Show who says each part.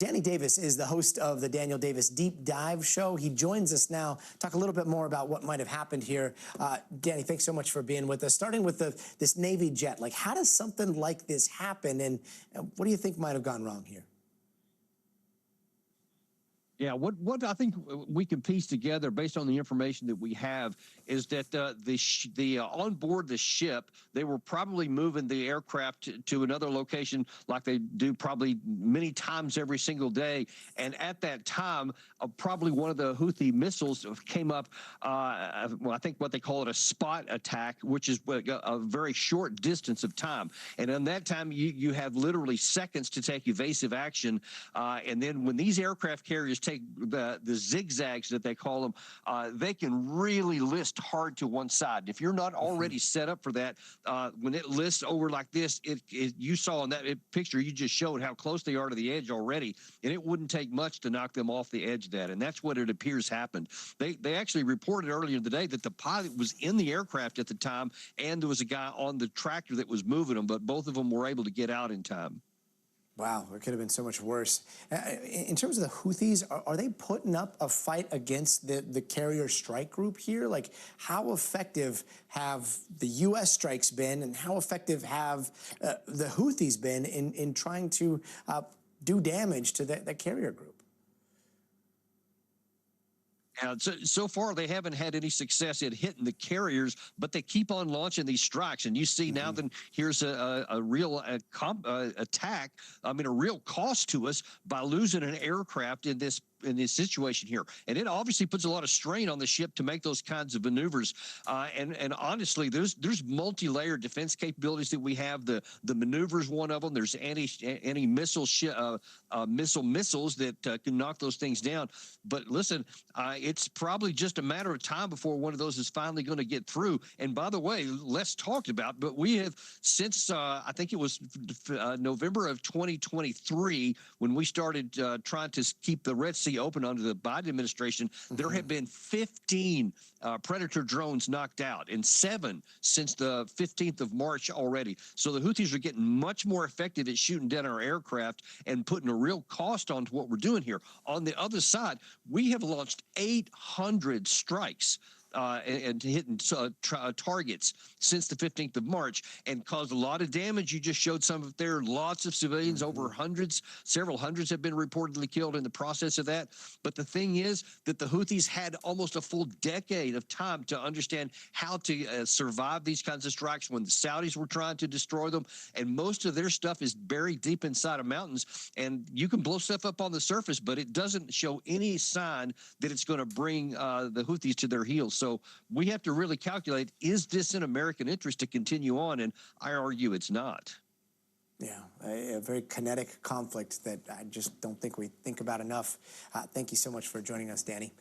Speaker 1: Danny Davis is the host of the Daniel Davis Deep Dive Show. He joins us now, talk a little bit more about what might have happened here. Danny, thanks so much for being with us. Starting with this Navy jet, like how does something like this happen, and what do you think might have gone wrong here?
Speaker 2: Yeah, what I think we can piece together based on the information that we have is that on board the ship, they were probably moving the aircraft to another location like they do probably many times every single day. And at that time, probably one of the Houthi missiles came up, well, I think what they call it a spot attack, which is a very short distance of time. And in that time, you have literally seconds to take evasive action. And then when these aircraft carriers take the zigzags that they call them, they can really list hard to one side. If you're not already set up for that, when it lists over like this, you saw in that picture you just showed how close they are to the edge already, and it wouldn't take much to knock them off the edge of that. And that's what it appears happened. They actually reported earlier today that the pilot was in the aircraft at the time, and there was a guy on the tractor that was moving them, but both of them were able to get out in time.
Speaker 1: Wow, it could have been so much worse. In terms of the Houthis, are they putting up a fight against the carrier strike group here? Like, how effective have the U.S. strikes been, and how effective have the Houthis been in trying to do damage to the carrier group?
Speaker 2: So far, they haven't had any success at hitting the carriers, but they keep on launching these strikes. And you see now that here's a real attack, I mean, a real cost to us by losing an aircraft in this situation here. And it obviously puts a lot of strain on the ship to make those kinds of maneuvers. And honestly, there's multi-layered defense capabilities that we have. The maneuvers, one of them. There's anti-missile missiles that can knock those things down. But listen, it's probably just a matter of time before one of those is finally going to get through. And by the way, less talked about, but we have since I think it was November of 2023 when we started trying to keep the Red Sea open under the Biden administration, there have been 15 Predator drones knocked out, and 7 since the 15th of March already. So the Houthis are getting much more effective at shooting down our aircraft and putting a real cost onto what we're doing here. On the other side, we have launched 800 strikes and hitting targets since the 15th of March and caused a lot of damage. You just showed some of there. Lots of civilians, over hundreds, several hundreds have been reportedly killed in the process of that. But the thing is that the Houthis had almost a full decade of time to understand how to survive these kinds of strikes when the Saudis were trying to destroy them. And most of their stuff is buried deep inside of mountains. And you can blow stuff up on the surface, but it doesn't show any sign that it's going to bring the Houthis to their heels. So we have to really calculate, is this in American interest to continue on? And I argue it's not.
Speaker 1: Yeah, a very kinetic conflict that I just don't think we think about enough. Thank you so much for joining us, Danny.